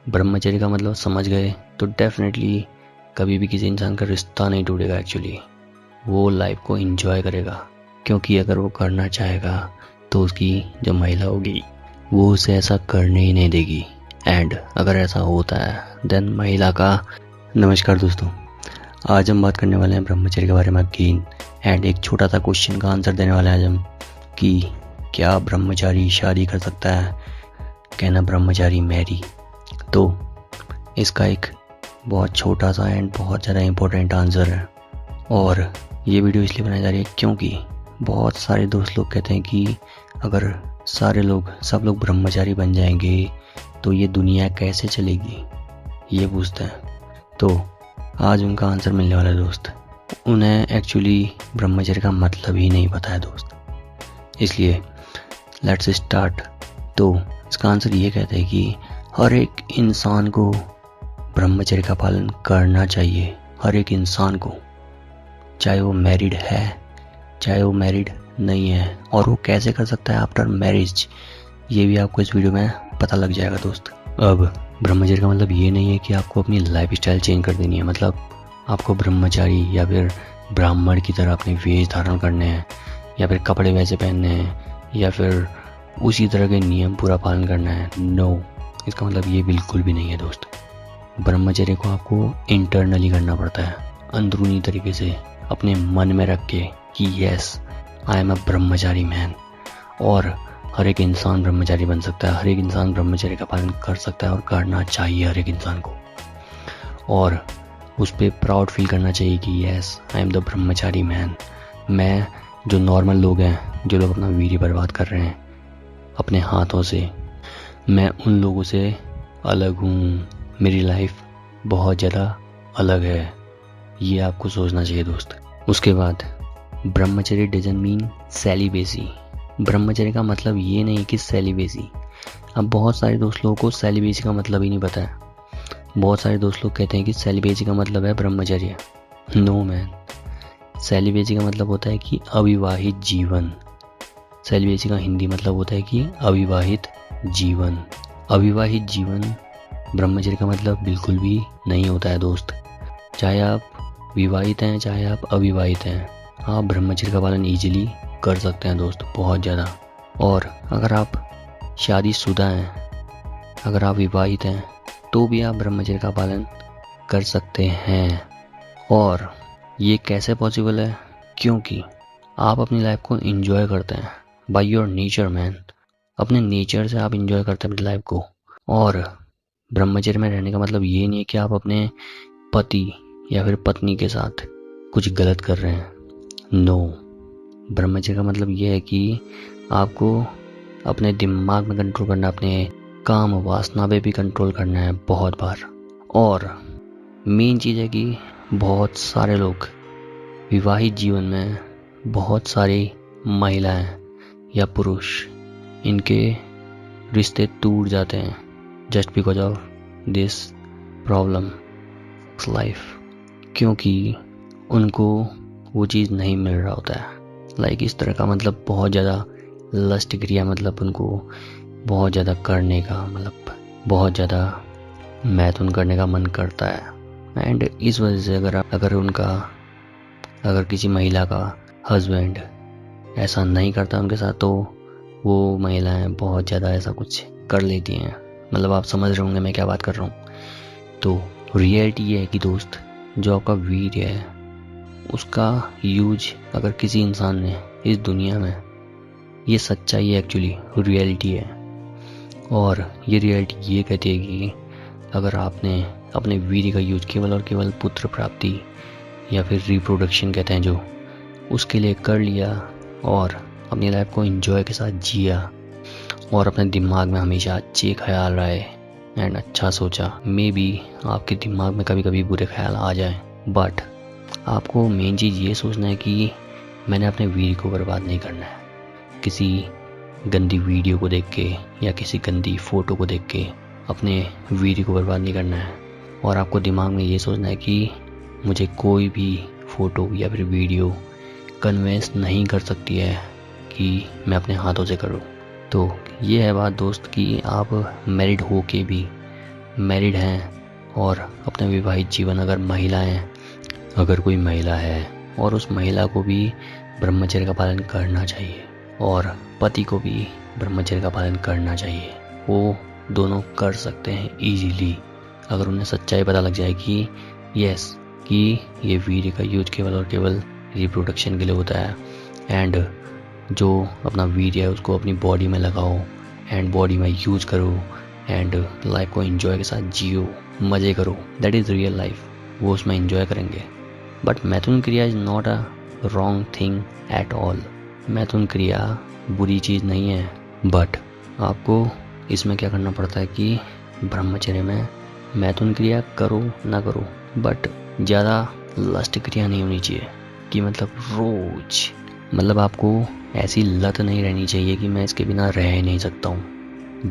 ब्रह्मचर्य का मतलब समझ गए तो डेफिनेटली कभी भी किसी इंसान का रिश्ता नहीं टूटेगा। एक्चुअली वो लाइफ को एंजॉय करेगा, क्योंकि अगर वो करना चाहेगा तो उसकी जो महिला होगी वो उसे ऐसा करने ही नहीं देगी। एंड अगर ऐसा होता है देन महिला का। नमस्कार दोस्तों, आज हम बात करने वाले हैं ब्रह्मचर्य के बारे में अगेन। एंड एक छोटा सा क्वेश्चन का आंसर देने वाले हैं आज हम कि क्या ब्रह्मचारी शादी कर सकता है, कहना ब्रह्मचारी मैरी। तो इसका एक बहुत छोटा सा एंड बहुत ज़्यादा इम्पोर्टेंट आंसर है। और ये वीडियो इसलिए बनाई जा रही है क्योंकि बहुत सारे दोस्त लोग कहते हैं कि अगर सब लोग ब्रह्मचारी बन जाएंगे तो ये दुनिया कैसे चलेगी, ये पूछते हैं। तो आज उनका आंसर मिलने वाला है दोस्त। उन्हें एक्चुअली ब्रह्मचर्य का मतलब ही नहीं पता है दोस्त, इसलिए लेट्स स्टार्ट। तो इसका आंसर ये कहता है कि हर एक इंसान को ब्रह्मचर्य का पालन करना चाहिए। हर एक इंसान को, चाहे वो मैरिड है चाहे वो मैरिड नहीं है। और वो कैसे कर सकता है आफ्टर मैरिज, ये भी आपको इस वीडियो में पता लग जाएगा दोस्त। अब ब्रह्मचर्य का मतलब ये नहीं है कि आपको अपनी लाइफ स्टाइल चेंज कर देनी है, मतलब आपको ब्रह्मचारी या फिर ब्राह्मण की तरह अपने वेश धारण करने हैं, या फिर कपड़े वैसे पहनने हैं, या फिर उसी तरह के नियम पूरा पालन करना है। नो, इसका मतलब ये बिल्कुल भी नहीं है दोस्त। ब्रह्मचर्य को आपको इंटरनली करना पड़ता है, अंदरूनी तरीके से अपने मन में रख के कि yes I am a Brahmachari man. और हर एक इंसान ब्रह्मचारी बन सकता है, हर एक इंसान ब्रह्मचर्य का पालन कर सकता है और करना चाहिए हर एक इंसान को। और उस पर प्राउड फील करना चाहिए कि yes I am the Brahmachari man. मैं, जो नॉर्मल लोग हैं, जो लोग अपना वीर्य बर्बाद कर रहे हैं अपने हाथों से, मैं उन लोगों से अलग हूँ। मेरी लाइफ बहुत ज़्यादा अलग है, ये आपको सोचना चाहिए दोस्त। उसके बाद ब्रह्मचर्य डजंट मीन सेलिबेसी। ब्रह्मचर्य का मतलब ये नहीं कि सेलिबेसी। अब बहुत सारे दोस्त लोगों को सेलिबेसी का मतलब ही नहीं पता है। बहुत सारे दोस्त लोग कहते हैं कि सेलिबेसी का मतलब है ब्रह्मचर्य। नो मैन, सेलिबेसी का मतलब होता है कि अविवाहित जीवन। सेलिबेसी का हिंदी मतलब होता है कि अविवाहित जीवन। अविवाहित जीवन ब्रह्मचर्य का मतलब बिल्कुल भी नहीं होता है दोस्त। चाहे आप विवाहित हैं चाहे आप अविवाहित हैं, आप ब्रह्मचर्य का पालन ईजिली कर सकते हैं दोस्त, बहुत ज़्यादा। और अगर आप शादीशुदा हैं, अगर आप विवाहित हैं, तो भी आप ब्रह्मचर्य का पालन कर सकते हैं। और ये कैसे पॉसिबल है? क्योंकि आप अपनी लाइफ को एंजॉय करते हैं बाय योर नेचर मैन। अपने नेचर से आप एंजॉय करते हैं अपनी लाइफ को। और ब्रह्मचर्य में रहने का मतलब ये नहीं है कि आप अपने पति या फिर पत्नी के साथ कुछ गलत कर रहे हैं। नो, ब्रह्मचर्य का मतलब ये है कि आपको अपने दिमाग में कंट्रोल करना, अपने काम वासना पे भी कंट्रोल करना है बहुत बार। और मेन चीज़ है कि बहुत सारे लोग विवाहित जीवन में, बहुत सारी महिलाएं या पुरुष, इनके रिश्ते टूट जाते हैं just because of this problem life, क्योंकि उनको वो चीज़ नहीं मिल रहा होता है। लाइक इस तरह का मतलब बहुत ज़्यादा लस्ट क्रिया, मतलब उनको बहुत ज़्यादा करने का, मतलब बहुत ज़्यादा मैथुन करने का मन करता है। एंड इस वजह से अगर किसी महिला का हस्बैंड ऐसा नहीं करता उनके साथ, तो वो महिलाएं बहुत ज़्यादा ऐसा कुछ कर लेती हैं। मतलब आप समझ रहे होंगे मैं क्या बात कर रहा हूँ। तो रियलिटी ये है कि दोस्त, जो आपका वीर्य है उसका यूज अगर किसी इंसान ने इस दुनिया में, ये सच्चाई है, एक्चुअली रियलिटी है। और ये रियलिटी ये कहती है कि अगर आपने अपने वीर्य का यूज केवल और केवल पुत्र प्राप्ति या फिर रिप्रोडक्शन कहते हैं जो, उसके लिए कर लिया और अपनी लाइफ को एंजॉय के साथ जिया और अपने दिमाग में हमेशा अच्छे ख्याल रहे एंड अच्छा सोचा, मे बी आपके दिमाग में कभी कभी बुरे ख्याल आ जाए, बट आपको मेन चीज़ ये सोचना है कि मैंने अपने वीर्य को बर्बाद नहीं करना है किसी गंदी वीडियो को देख के या किसी गंदी फ़ोटो को देख के। अपने वीर्य को बर्बाद नहीं करना है। और आपको दिमाग में ये सोचना है कि मुझे कोई भी फ़ोटो या फिर वीडियो कन्वेंस नहीं कर सकती है कि मैं अपने हाथों से करूं। तो ये है बात दोस्त कि आप मैरिड हो के भी मैरिड हैं और अपने विवाहित जीवन, अगर कोई महिला है और उस महिला को भी ब्रह्मचर्य का पालन करना चाहिए और पति को भी ब्रह्मचर्य का पालन करना चाहिए। वो दोनों कर सकते हैं इजीली अगर उन्हें सच्चाई पता लग जाए कि यस कि ये वीर्य का यूज केवल और केवल रिप्रोडक्शन के लिए होता है, एंड जो अपना वीर्य है उसको अपनी बॉडी में लगाओ एंड बॉडी में यूज करो एंड लाइफ को एंजॉय के साथ जियो, मज़े करो। That is real life. वो उसमें एंजॉय करेंगे। बट मैथुन क्रिया is not a wrong thing at all. मैथुन क्रिया बुरी चीज़ नहीं है, बट आपको इसमें क्या करना पड़ता है कि ब्रह्मचर्य में मैथुन क्रिया करो ना करो, बट ज़्यादा लस्ट क्रिया नहीं होनी चाहिए कि मतलब रोज, मतलब आपको ऐसी लत नहीं रहनी चाहिए कि मैं इसके बिना रह ही नहीं सकता हूँ।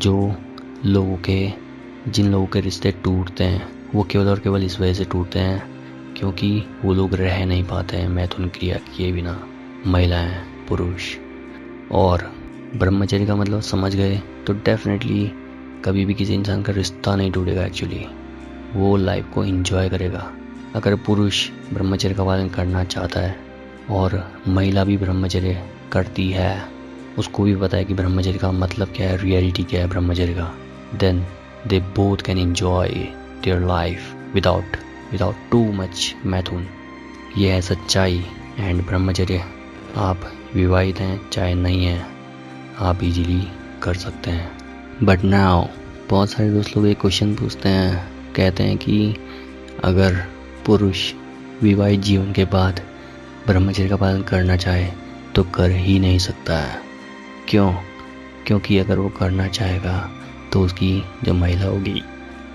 जिन लोगों के रिश्ते टूटते हैं वो केवल और केवल इस वजह से टूटते हैं क्योंकि वो लोग रह नहीं पाते हैं मैथुन क्रिया किए बिना, महिलाएं, पुरुष। और ब्रह्मचर्य का मतलब समझ गए तो डेफिनेटली कभी भी किसी इंसान का रिश्ता नहीं टूटेगा। एक्चुअली वो लाइफ को एंजॉय करेगा। अगर पुरुष ब्रह्मचर्य का पालन करना चाहता है और महिला भी ब्रह्मचर्य करती है, उसको भी पता है कि ब्रह्मचर्य का मतलब क्या है, रियलिटी क्या है ब्रह्मचर्य का, then they both can enjoy their life without too much मैथुन। ये है सच्चाई। एंड ब्रह्मचर्य आप विवाहित हैं चाहे नहीं हैं, आप इजीली कर सकते हैं। बट नाउ बहुत सारे दोस्त लोग एक क्वेश्चन पूछते हैं, कहते हैं कि अगर पुरुष विवाहित जीवन के बाद ब्रह्मचर्य का पालन करना चाहे तो कर ही नहीं सकता है। क्यों? क्योंकि अगर वो करना चाहेगा तो उसकी जो महिला होगी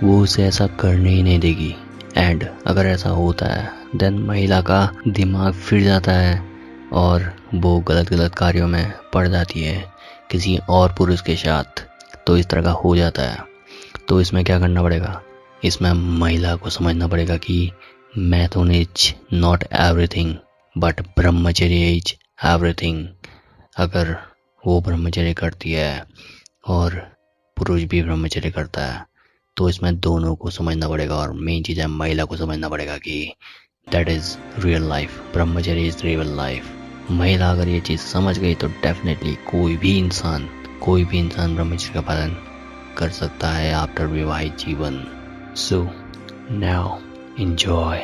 वो उसे ऐसा करने ही नहीं देगी। एंड अगर ऐसा होता है देन महिला का दिमाग फिर जाता है और वो गलत कार्यों में पड़ जाती है किसी और पुरुष के साथ। तो इस तरह का हो जाता है। तो इसमें क्या करना पड़ेगा? इसमें महिला को समझना पड़ेगा कि मैथुन इज नॉट एवरीथिंग बट ब्रह्मचर्य इज एवरीथिंग। अगर वो ब्रह्मचर्य करती है और पुरुष भी ब्रह्मचर्य करता है तो इसमें दोनों को समझना पड़ेगा। और मेन चीज़ है महिला को समझना पड़ेगा कि दैट इज़ रियल लाइफ, ब्रह्मचर्य इज़ रियल लाइफ। महिला अगर ये चीज़ समझ गई तो डेफिनेटली कोई भी इंसान ब्रह्मचर्य का पालन कर सकता है आफ्टर विवाहित जीवन। So now enjoy।